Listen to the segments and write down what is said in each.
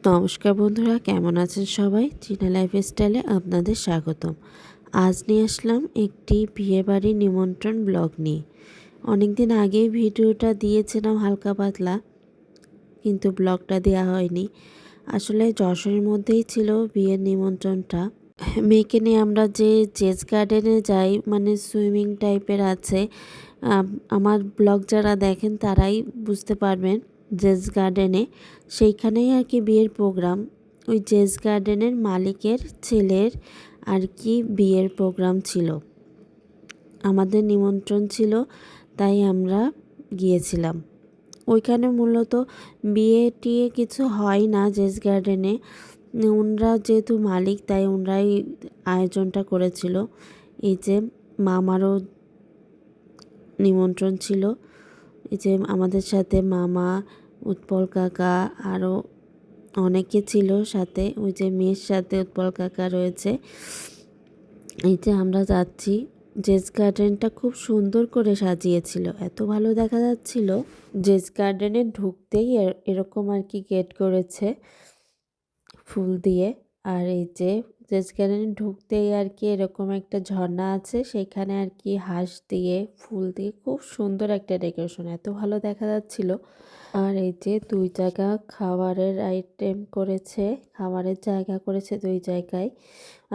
নমস্কার বন্ধুরা, কেমন আছেন সবাই? চীনা লাইফস্টাইলে আপনাদের স্বাগতম। আজ নিয়ে আসলাম একটি বিয়েবাড়ির নিমন্ত্রণ ব্লগ নিয়ে। অনেক দিন আগেই ভিডিওটা দিয়েছিলাম হালকা পাতলা, কিন্তু ব্লগটা দেওয়া হয়নি। আসলে যশোরের মধ্যেই ছিল বিয়ের নিমন্ত্রণটা। মেয়েকে নিয়ে আমরা যে জেজ গার্ডেনে যাই, মানে সুইমিং টাইপের আছে, আমার ব্লগ যারা দেখেন তারাই বুঝতে পারবেন। জেজ গার্ডেনে সেইখানেই আর কি বিয়ের প্রোগ্রাম। ওই জেজ গার্ডেনের মালিকের ছেলের আর কি বিয়ের প্রোগ্রাম ছিল, আমাদের নিমন্ত্রণ ছিল, তাই আমরা গিয়েছিলাম। ওইখানে মূলত বিয়ে টিয়ে কিছু হয় না জেজ গার্ডেনে। ওনরা যেহেতু মালিক, তাই ওনরাই আয়োজনটা করেছিল। এই যে মামারও নিমন্ত্রণ ছিল। এই যে আমাদের সাথে মামা, উৎপল কাকা, আরও অনেকে ছিল সাথে। ওই যে মেয়ের সাথে উৎপল কাকা রয়েছে। এই যে আমরা যাচ্ছি। জেজ গার্ডেনটা খুব সুন্দর করে সাজিয়েছিল, এত ভালো দেখা যাচ্ছিল। জেজ গার্ডেনে ঢুকতেই এরকম আর কি গেট করেছে ফুল দিয়ে। আর এই যে জেজ গার্ডেনে ঢুকতেই আর কি এরকম একটা ঝর্ণা আছে, সেখানে আর কি হাঁস দিয়ে ফুল দিয়ে খুব সুন্দর একটা ডেকোরেশন, এত ভালো দেখা যাচ্ছিল। আর এই যে দুই জায়গা খাবারের আইটেম করেছে, খাবারের জায়গা করেছে দুই জায়গায়।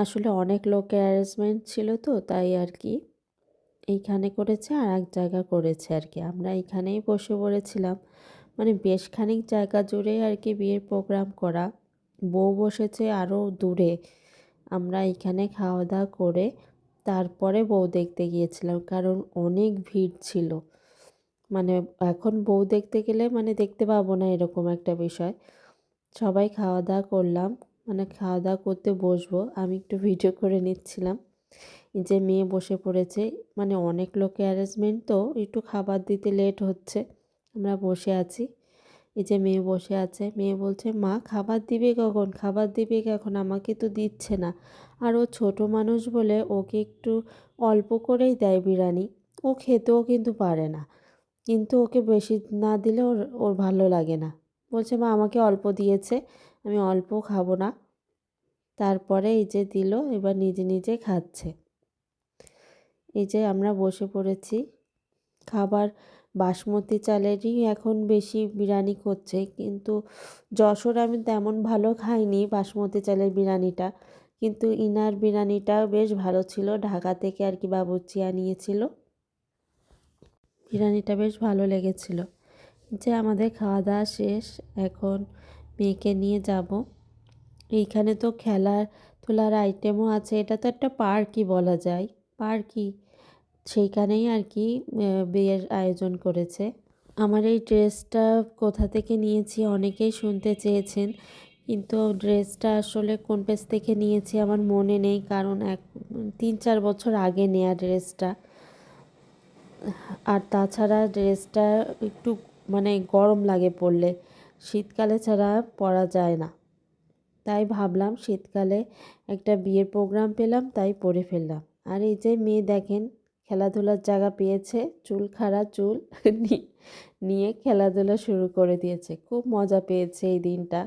আসলে অনেক লোকের অ্যারেঞ্জমেন্ট ছিল তো, তাই আর কি এইখানে করেছে আর এক জায়গা করেছে আর কি। আমরা এইখানেই বসে পড়েছিলাম, মানে বেশ খানিক জায়গা জুড়ে আর কি বিয়ের প্রোগ্রাম করা। বউ বসেছে আরও দূরে। আমরা এখানে খাওয়া দাওয়া করে তারপরে বউ দেখতে গিয়েছিলাম, কারণ অনেক ভিড় ছিল। মানে এখন বউ দেখতে গেলে মানে দেখতে পাবো না, এরকম একটা বিষয়। সবাই খাওয়া দাওয়া করলাম, মানে খাওয়া দাওয়া করতে বসবো, আমি একটু ভিডিও করে নিচ্ছিলাম। এই যে মেয়ে বসে পড়েছে, মানে অনেক লোকের অ্যারেঞ্জমেন্ট তো একটু খাবার দিতে লেট হচ্ছে। আমরা বসে আছি। এই যে মেয়ে বসে আছে, মেয়ে বলছে মা খাবার দিবে কখন, খাবার দিবে কখন, আমাকে তো দিচ্ছে না। আর ও ছোটো মানুষ বলে ওকে একটু অল্প করেই দেয় বিরিয়ানি। ও খেতেও কিন্তু পারে না, কিন্তু ওকে বেশি না দিলে ওর ওর ভালো লাগে না। বলছে মা আমাকে অল্প দিয়েছে, আমি অল্প খাবো না। তারপরে এই যে দিল, এবার নিজে নিজে খাচ্ছে। এই যে আমরা বসে পড়েছি। খাবার বাসমতি চালেরই এখন বেশি বিরিয়ানি করছে, কিন্তু যশোর আমি তেমন ভালো খাইনি বাসমতি চালের বিরিয়ানিটা, কিন্তু ইনার বিরিয়ানিটা বেশ ভালো ছিল। ঢাকা থেকে আর কি বাবুর্চি আনিয়েছিল, বিরিয়ানিটা বেশ ভালো লেগেছিল। যে আমাদের খাওয়া দাওয়া শেষ, এখন মেয়েকে নিয়ে যাব। এইখানে তো খেলার তোলার আইটেমও আছে, এটা তো একটা পার্কই বলা যায়, পার্কই। সেইখানেই আর কি বিয়ের আয়োজন করেছে। আমার এই ড্রেসটা কোথা থেকে নিয়েছি অনেকেই শুনতে চেয়েছেন, কিন্তু ড্রেসটা আসলে কোন পেজ থেকে নিয়েছি আমার মনে নেই, কারণ 3-4 বছর আগে নেয়া ড্রেসটা। আর তাছাড়া ড্রেসটা একটু মানে গরম লাগে পরলে, শীতকালে ছাড়া পরা যায় না। তাই ভাবলাম শীতকালে একটা বিয়ের প্রোগ্রাম পেলাম, তাই পরে ফেললাম। আর এই যে মেয়ে দেখেন খেলাধুলার জায়গা পেয়েছে, চুল খাড়া চুল নিয়ে খেলাধুলা শুরু করে দিয়েছে। খুব মজা পেয়েছে এই দিনটা,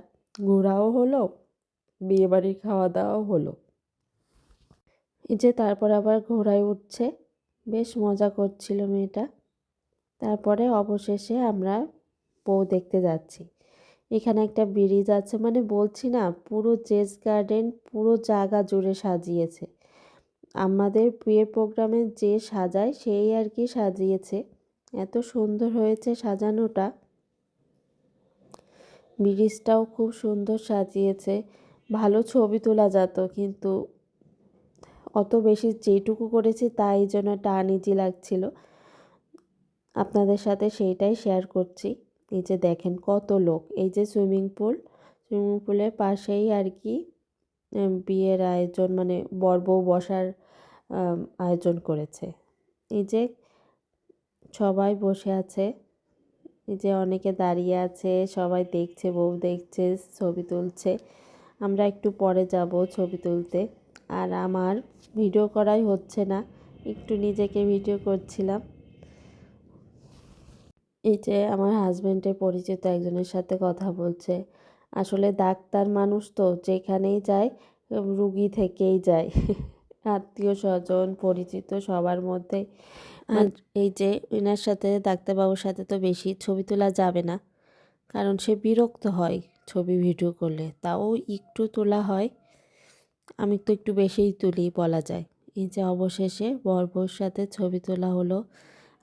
ঘোরাও হলো, বিয়েবাড়ির খাওয়া দাওয়াও হলো। এই যে তারপর আবার ঘোড়ায় উঠছে, বেশ মজা করছিল মেয়েটা। তারপরে অবশেষে আমরা বউ দেখতে যাচ্ছি। এখানে একটা ব্রিজ আছে, মানে বলছি না পুরো জেজ গার্ডেন পুরো জায়গা জুড়ে সাজিয়েছে। আমাদের বিয়ের প্রোগ্রামে যে সাজায় সেই আর কি সাজিয়েছে, এত সুন্দর হয়েছে সাজানোটা। ব্রিজটাও খুব সুন্দর সাজিয়েছে, ভালো ছবি তোলা যেত, কিন্তু অত বেশি যেটুকু করেছি তাই জন্য একটা আনইজি লাগছিল। আপনাদের সাথে সেইটাই শেয়ার করছি। এই যে দেখেন কত লোক, এই যে সুইমিং পুলের পাশেই আর কি বিয়ের আয়োজন, মানে বর বউ বসার আয়োজন করেছে। এই যে সবাই বসে আছে, এই যে অনেকে দাঁড়িয়ে আছে, সবাই দেখছে, বউ দেখছে, ছবি তুলছে। আমরা একটু পরে যাব ছবি তুলতে। আর আমার ভিডিও করাই হচ্ছে না, একটু নিজেকে ভিডিও করছিলাম। এই যে আমার হাজব্যান্ডের পরিচিত একজনের সাথে কথা বলছে, আসলে ডাক্তার মানুষ তো যেখানেই যায় রুগী থেকেই যায় আত্মীয় স্বজন পরিচিত সবার মধ্যে। আর এই যে এনার সাথে ডাক্তারবাবুর সাথে তো বেশি ছবি তোলা যাবে না, কারণ সে বিরক্ত হয় ছবি ভিডিও করলে, তাও একটু তোলা হয়। আমি তো একটু বেশিই তুলি বলা যায়। এই যে অবশেষে বউর সাথে ছবি তোলা হলো।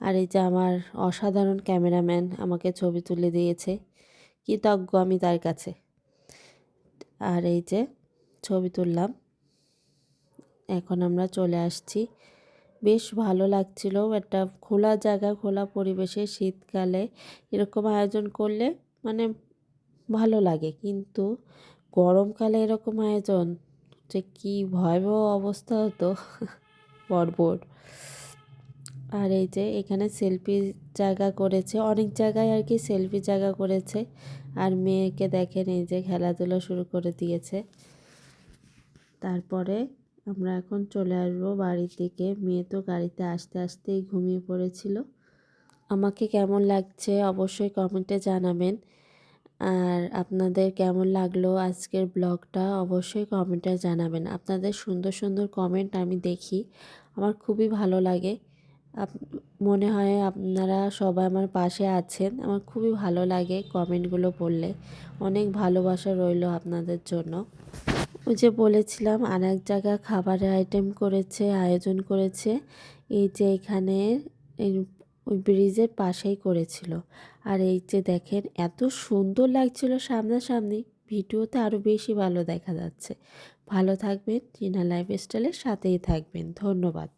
আর এই যে আমার অসাধারণ ক্যামেরাম্যান আমাকে ছবি তুলে দিয়েছে, কৃতজ্ঞ আমি তার কাছে। আর এই যে ছবি তুললাম, এখন আমরা চলে আসছি। বেশ ভালো লাগছিল, একটা খোলা জায়গা খোলা পরিবেশে শীতকালে এরকম আয়োজন করলে মানে ভালো লাগে, কিন্তু গরমকালে এরকম আয়োজন যে কী ভয়াবহ অবস্থা হতো বর্বর। আর এই যে এখানে সেলফি জায়গা করেছে, অনেক জায়গায় আর কি সেলফি জায়গা করেছে। আর মেয়েকে দেখেন এই যে খেলাধুলা শুরু করে দিয়েছে। তারপরে আমরা এখন চলে আসবো বাড়ির দিকে। মেয়ে তো গাড়িতে আসতে আসতেই ঘুমিয়ে পড়েছিল। আমাকে কেমন লাগছে অবশ্যই কমেন্টে জানাবেন। আর আপনাদের কেমন লাগলো আজকের ব্লগটা অবশ্যই কমেন্টে জানাবেন। আপনাদের সুন্দর সুন্দর কমেন্ট আমি দেখি, আমার খুবই ভালো লাগে। মনে হয় আপনারা সবাই আমার পাশে আছেন, আমার খুবই ভালো লাগে কমেন্টগুলো পড়লে। অনেক ভালোবাসা রইল আপনাদের জন্য। ওই যে বলেছিলাম আর এক জায়গায় খাবারের আইটেম করেছে, আয়োজন করেছে। এই যে এখানে ওই ব্রিজের পাশেই করেছিল। আর এই যে দেখেন এত সুন্দর লাগছিল সামনাসামনি, ভিডিওতে আরও বেশি ভালো দেখা যাচ্ছে। ভালো থাকবেন, টিনা লাইফস্টাইলের সাথেই থাকবেন। ধন্যবাদ।